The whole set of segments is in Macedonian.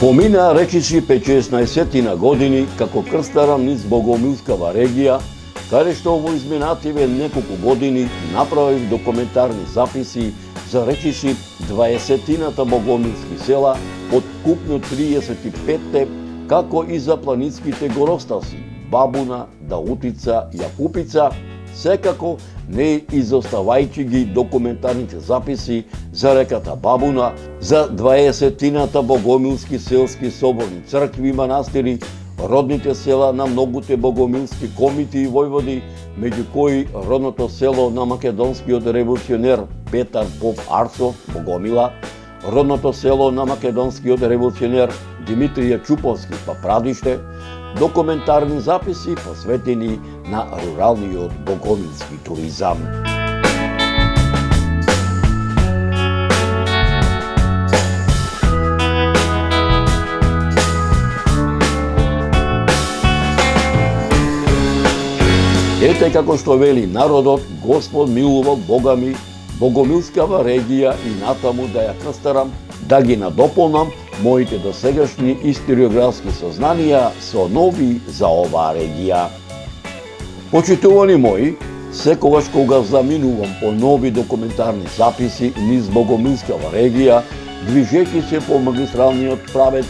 Помина речиси 15 години како крстарам низ Богомилскава регија, каде што во изминативе неколку години направив документарни записи за речиси 20-тината богомилски села од купно 35-те, како и за планинските горостаси Бабуна, Даутица, Јакупица, секако не изоставајќи ги документарните записи за реката Бабуна, за 20-тината богомилски селски соборни цркви и манастири, родните села на многуте богомилски комити и војводи, меѓу кои родното село на македонскиот револуционер Петар Поп Арсов, Богомила, родното село на македонскиот револуционер Димитрија Чуповски, Папрадиште, документарни записи посветени на руралниот богомилски туризам. Ете како што вели народот, Господ милува Бога ми, Богомилскава регија и натаму да ја крстарам, да ги надополнам моите досегашни историографски сознанија со нови за оваа регија. Почитувани мои, секогаш кога заминувам по нови документарни записи низ Богомилскава регија, движејќи се по магистралниот правец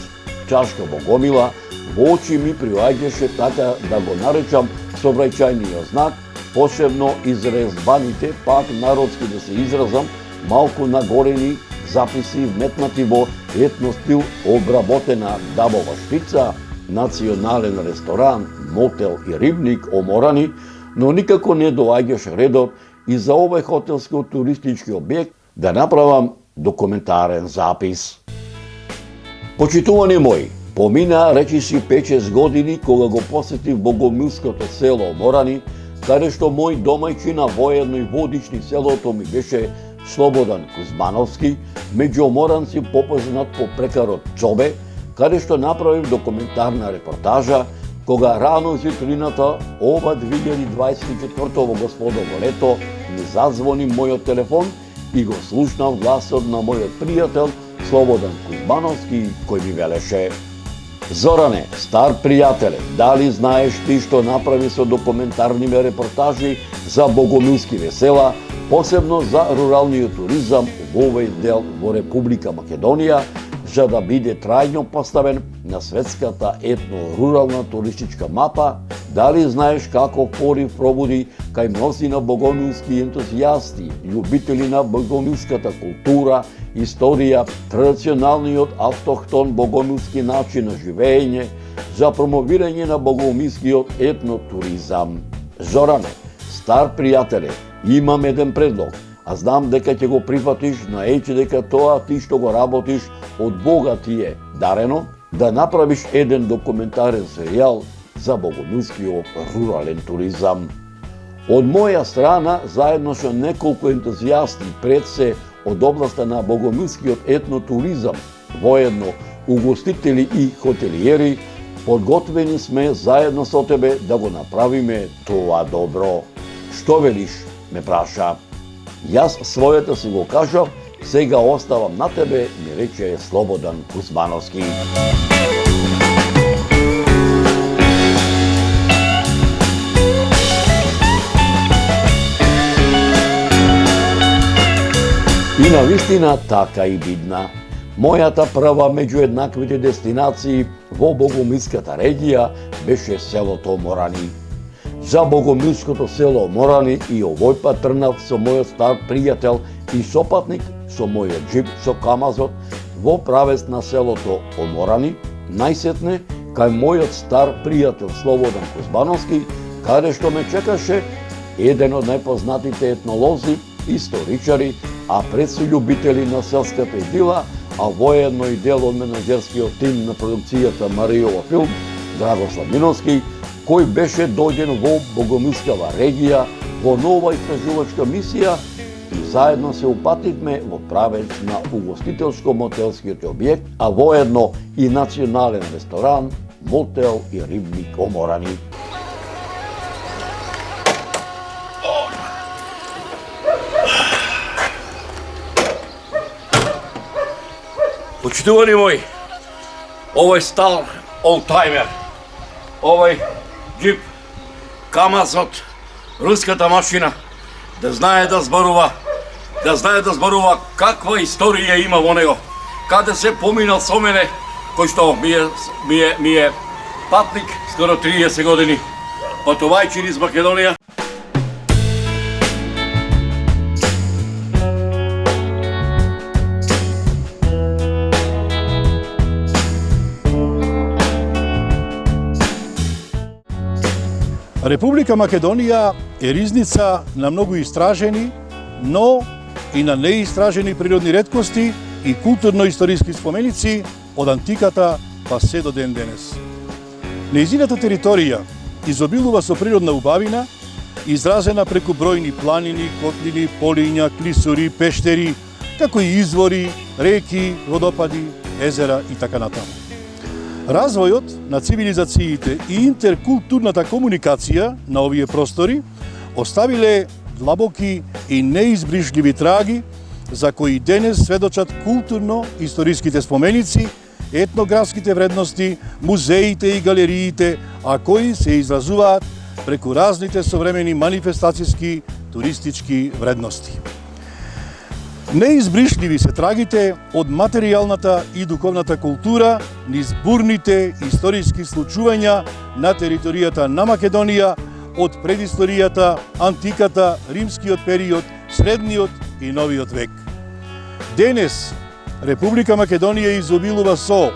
Чашка-Богомила, во очи ми приоаѓаше, така да го наречам, сообраќајниот знак, посебно изрезбаните, пак народски да се изразам, малку нагорени записи вметнати во етно стил, обработена дабова шпица, национален ресторан, мотел и рибник оморани, но никако не доаѓаше редот и за овој хотелско-туристички објект да направам документарен запис. Почитувани мои, помина речиси 5-6 години кога го посетив богомилското село Оморани, каде што мој домајчина воедно и водич низ селото ми беше Слободан Кузмановски, меѓу оморанци попознат по прекарот Чобе, каде што направив документарна репортажа, кога рано зитрината ова 2024 во господово лето ми зазвони мојот телефон и го слушнав гласот на мојот пријател Слободан Кузмановски, кој ми велеше: Зоране, стар пријателе, дали знаеш ти што направи со документарниве репортажи за богомилскиве села, посебно за руралниот туризам во овој дел во Република Македонија, за да биде трајно поставен на светската етно-рурална туристичка мапа? Дали знаеш како порив пробуди кај мнозина богомилски ентузијасти, љубители на богомилската култура, историја, традиционалниот автохтон богомилски начин на живење, за промовирање на богомилскиот етнотуризам? Зоране, стар пријателе, имам еден предлог, а знам дека ќе го прифатиш, наејче дека тоа ти што го работиш од Бога ти е дарено, да направиш еден документарен серијал за богомилскиот рурален туризам. Од моја страна, заедно со неколку ентузијасти пред се од областа на богомилскиот етнотуризам, воедно угостители и хотелиери, подготвени сме заедно со тебе да го направиме тоа добро. Што велиш, ме праша. Јас својата си го кажав, сега оставам на тебе, ми рече Слободан Кузмановски. И навистина така и видна. Мојата прва меѓу еднаквите дестинации во богомилската регија беше селото Оморани. За богомилското село Оморани и овој пат тргнав со мојот стар пријател и сопатник со мојот джип со камазот во правец на селото Оморани, најсетне кај мојот стар пријател Слободан Кузмановски, каде што ме чекаше еден од најпознатите етнолози, историчари, а пред се љубители на селската идила, а воедно и дел од менаџерскиот тим на продукцијата Маријова филм, Драгослав Миновски, кој беше дојден во Богомилскава регија во нова истражувачка мисија и заедно се упативме во правец на угостителско-мотелскиот објект, а воедно и национален ресторан, мотел и рибник Оморани. Почитувани мои, Овој стар олдтаймер, овој джип, камазот, руската машина, да знае да зборува каква историја има во него, каде се поминал со мене, кој што ми е патник скоро 30 години, патувајќи низ Македонија. Република Македонија е ризница на многу истражени, но и на неистражени природни реткости и културно-историски споменици од антиката па се до ден денес. Нејзината територија изобилува со природна убавина, изразена преку бројни планини, котлини, полиња, клисури, пештери, како и извори, реки, водопади, езера и така натаму. Развојот на цивилизациите и интеркултурната комуникација на овие простори оставиле длабоки и неизбрижливи траги за кои денес сведочат културно-историските споменици, етнографските вредности, музеите и галериите, а кои се изразуваат преку разните современи манифестацијски туристички вредности. Неизбришливи се трагите од материјалната и духовната култура низ бурните историски случувања на територијата на Македонија од предисторијата, антиката, римскиот период, средниот и новиот век. Денес Република Македонија изобилува со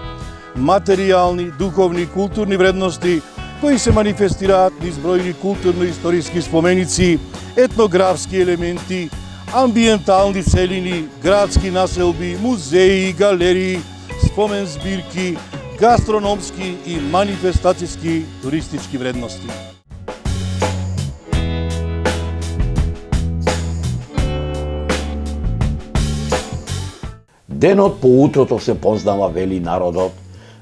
материјални, духовни, културни вредности кои се манифестираат низ бројни културно-историски споменици, етнографски елементи, амбиентални целини, градски населби, музеи, галерии, спомен збирки, гастрономски и манифестацијски туристички вредности. Денот по утрото се познава, вели народот.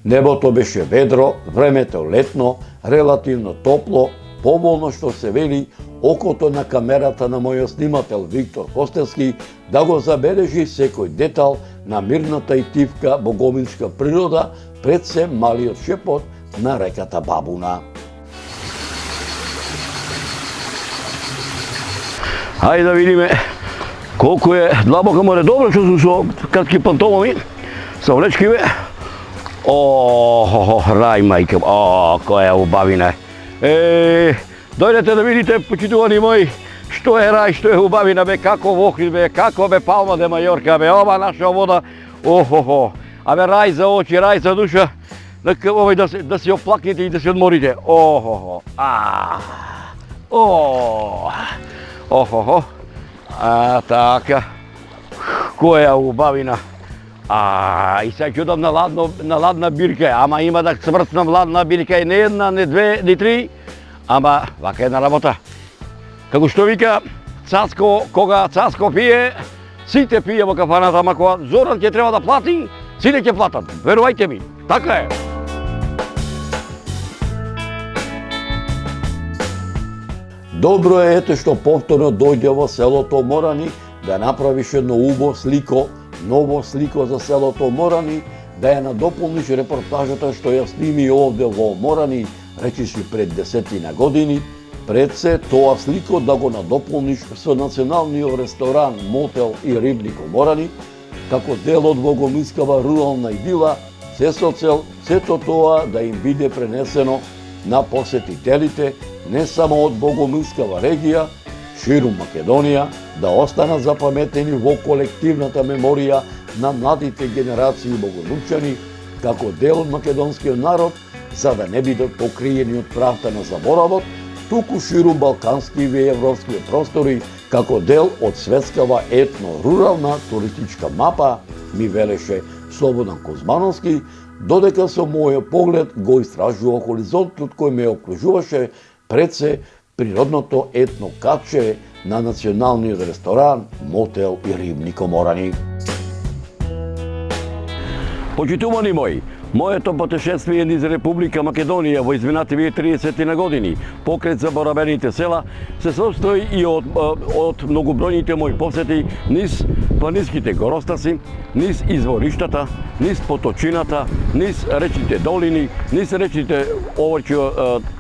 Небото беше ведро, времето летно, релативно топло, поволно што се вели окото на камерата на мојот снимател Виктор Костевски да го забележи секој детал на мирната и тивка богомилска природа пред се малиот шепот на реката Бабуна. Хајде да видиме колку е длабоко море. Добро што сум со кратки панталони, со влечкиве. Рај мајка, која убавина е. Дојдете да видите, почитувани мои, што е рај, што е убавина, бе, како Охрид, бе, како бе Палма де Мајорка, бе, ова наша вода, абе, рај за очи, рај за душа, да се оплакнете и да се одморите, така, која убавина, и се чудам на ладна бирка, ама има да сврцнам ладна бирка, и не една, не две, не три, ама вака една работа. Како што вика Цаско, кога Цаско пие, сите пие во кафаната, ама кога Зоран ќе треба да плати, сите ќе платат. Верувајте ми, така е. Добро е ете што повторно дојде во селото Морани да направиш едно ново слико за селото Морани, да ја надополниш репортажата што ја сними овде во Морани, речиси пред 10 години, пред се тоа слико да го надополниш со националниот ресторан, мотел и рибник Морани, како дел од богомилскава рурална идила, се со цел сето тоа да им биде пренесено на посетителите не само од богомилскава регија, ширум Македонија, да останат запаметени во колективната меморија на младите генерации богомилчани, како дел од македонскиот народ, за да не бидат покриени од правта на заборавот, туку ширум балкански и европски простори, како дел од светскава етно-рурална туристичка мапа, ми велеше Слободан Кузмановски, додека со мојот поглед го истражува хоризонтот кој ме окружуваше, пред се природното етно каче на националниот ресторан, мотел и рибник Морани. Почитувани мои, Моето пътешествие низ Република Македонија во изминативите 30 години, покрај заборавените села, се состои и од многобројните мои посети низ планинските горостаси, низ извориштата, низ поточината, низ речните долини, низ речните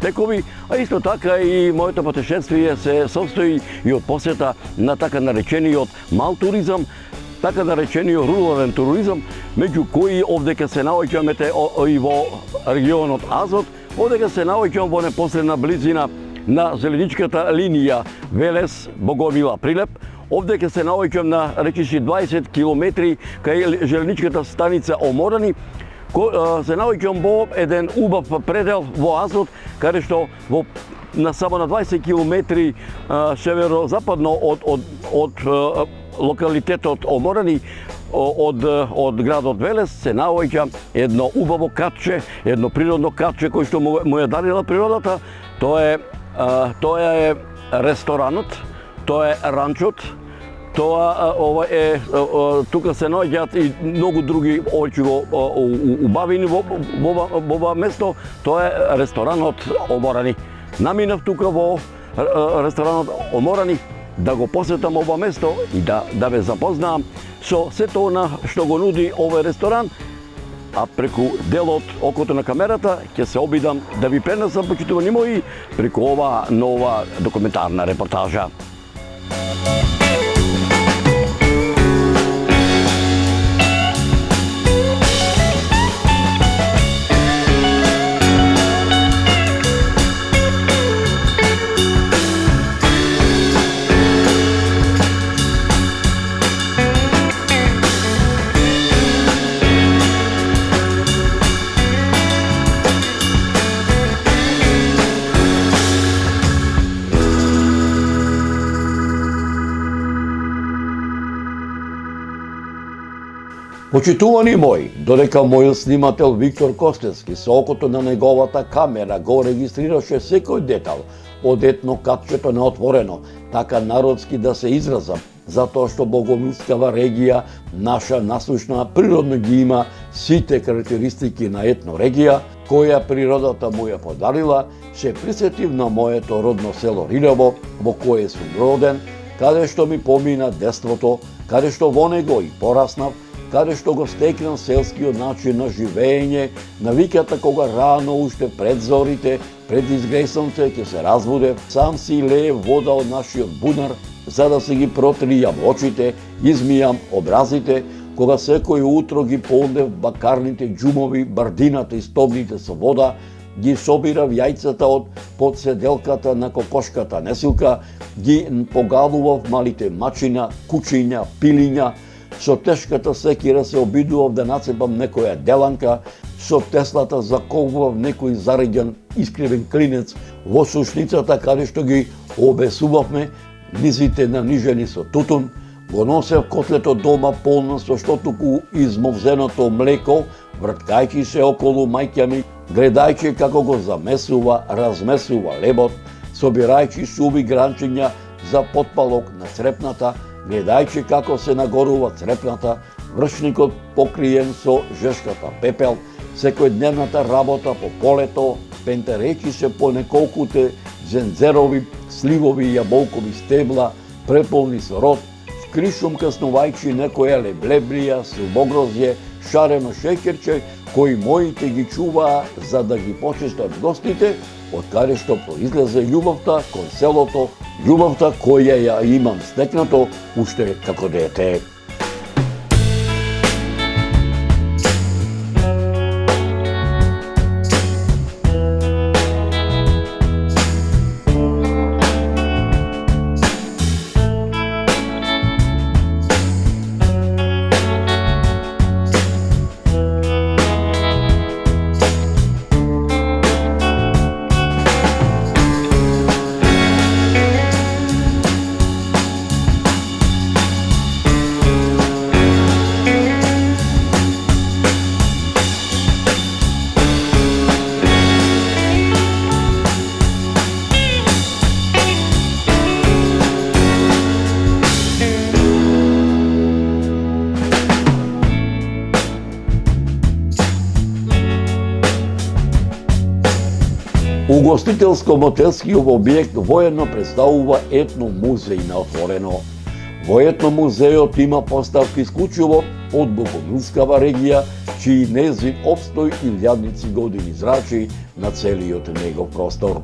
текови, а исто така и моето пътешествие се состои и од посета на така наречениот мал туризам, така наречениот рурален туризам, меѓу кои овдека се наоѓаме и во регионот Азот, овдека се наоѓам во непосредна близина на железничката линија Велес-Боговила-Прилеп, овдека се наоѓам на речиси 20 километри кај железничката станица Оморани, се наоѓам во еден убав предел во Азот, каде што на само на 20 километри северо-западно од локалитетот Оморани, од градот Велес, се наоѓа едно убаво катче, едно природно катче кој што му ја дарила природата. Тоа е ресторанот, тоа е ранчот, тука се наоѓаат и многу други убавини во ова место. Тоа е ресторанот Оморани. Наминав тука во ресторанот Оморани да го посетам ова место и да ве запознаам со сето она што го нуди овој ресторан, а преку делот окото на камерата ќе се обидам да ви пренесам, почитувани мои, преку оваа нова документарна репортажа. Почитувани мои, додека мојот снимател Виктор Костевски со окото на неговата камера го регистрираше секој детал од етнокатчето на отворено, така народски да се изразам, затоа што Богомилскава регија, наша наслушна, природно ги има сите карактеристики на етнорегија, која природата му ја подарила, се присетив на моето родно село Рилево, во кое сум роден, каде што ми помина детството, каде што во него и пораснав, каде што го стекнам селскиот начин на живење, навиката кога рано уште пред зорите, пред изгресонце ќе се разбудев, сам си лее вода од нашиот бунар, за да се ги протријам очите, измијам образите, кога секој утро ги полнев бакарните џумови, бардината и стобните со вода, ги собирав јајцата од подседелката на кокошката несилка, ги погалував малите мачиња, кучиња, пилиња, со тешката секира се обидував да нацепам некоја деланка, со теслата заковував некој зареѓан искривен клинец во сушницата каде што ги обесувавме, низите нанижени со тутун, го носев котлето дома полно со штотуку измовзеното млеко, врткајќи се околу мајќа ми, гледајќи како го замесува, размесува лебот, собирајќи суви гранчиња за потпалок на црепната, гледајќи како се нагорува црепната, вршникот покриен со жешката пепел, секојдневната работа по полето, пентерејќи се по неколкуте зензерови, сливови и јаболкови стебла, преполни со род, скришум каснувајќи некоја леблебрија, силбогрозје, шарено шеќерче, кои моите ги чуваа за да ги почистат гостите, од каде што произлезе љубовта кон селото, љубовта која ја имам стекнато уште како дете. Угостителско-мотелскиот објект воедно представува етно-музеј на отворено. Во етно-музејот има поставки исклучиво од Богомилскава регија, чиј незин обстој илјадници години зрачи на целиот негов простор.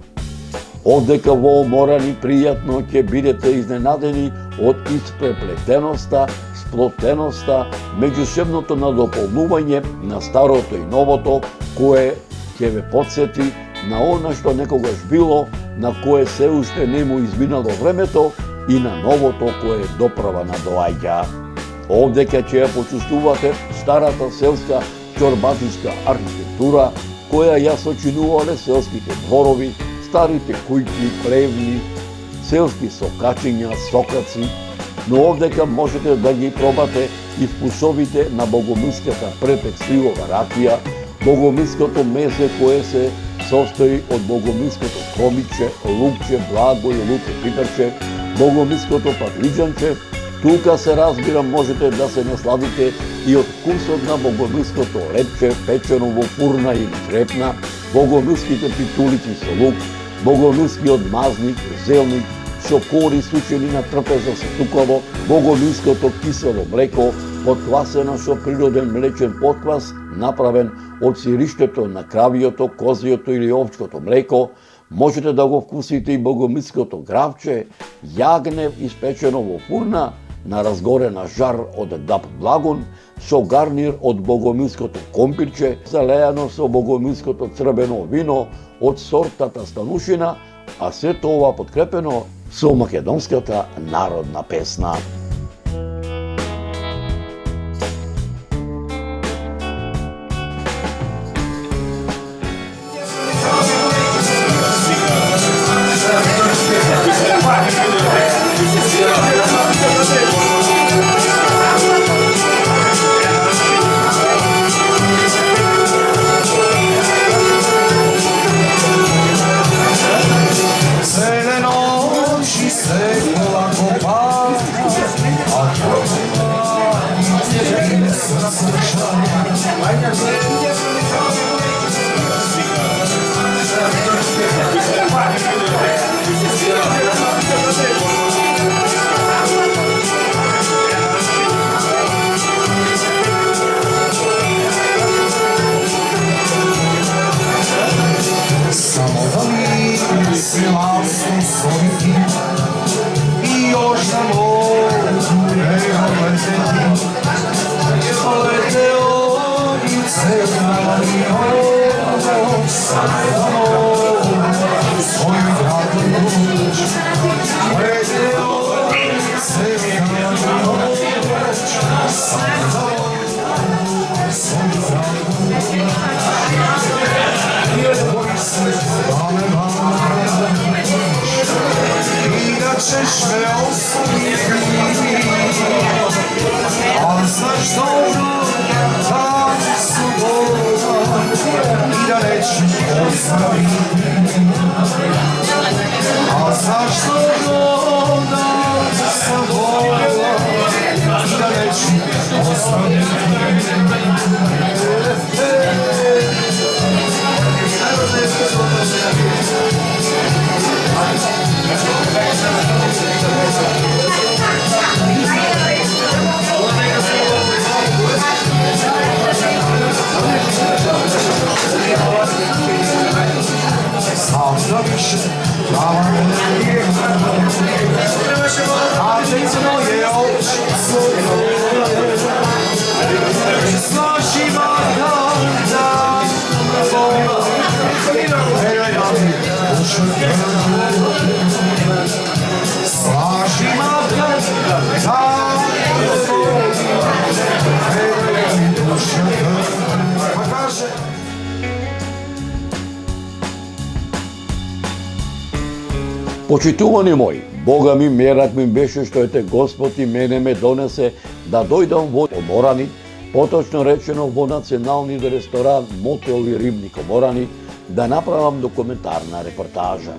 Овдека во Морани пријатно ќе бидете изненадени од испреплетеноста, сплотеноста, меѓусебното надополнување на старото и новото, кое ќе ве потсети на она што некогаш било, на кое се уште не му изминало времето, и на новото кое доправа надоаѓа. Овдека ќе ја почувствувате старата селска ќорбатичка архитектура, која ја сочинувале селските дворови, старите кујки, плевни, селски сокачиња, сокаци, но овдека можете да ги пробате и вкусовите на богомилската претекстилова ракија, богомилското месе кое се состои од богомилското комиче, лукче, благо и луке пиперче, богомилското патлиџанче. Тука се разбира можете да се насладите и од вкусот на богомилското лепче, печено во фурна или крепна, богомилските питулици со лук, богомилскиот мазник, зелник, шокори сучени на трпеза со тукаво, богомилското кисело млеко, подквасено со природен млечен подквас, направен од сириштето на кравиото, козиото или овчкото млеко. Можете да го вкусите и богомилското гравче, јагнев испечено во фурна, на разгорена жар од дап благун, со гарнир од богомилското компирче, залеано со богомилското црвено вино од сортата станушина, а сето ова подкрепено со македонската народна песна. Почитувани мои, Бога ми мерак ми беше што ете Господ и мене ме донесе да дојдам во Морани, поточно речено во националниот ресторан Мотел и Римни Коморани, да направам документарна репортажа.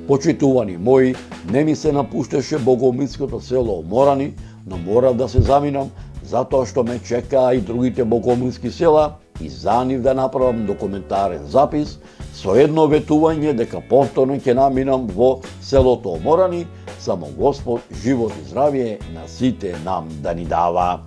Почитувани мои, не ми се напушташе богомилското село Морани, но морав да се заминам, затоа што ме чекаа и другите богомилски села и за нив да направам документарен запис со едно ветување дека повторно ќе наминам во селото Оморани, само Господ живот и здравје на сите нам да ни дава.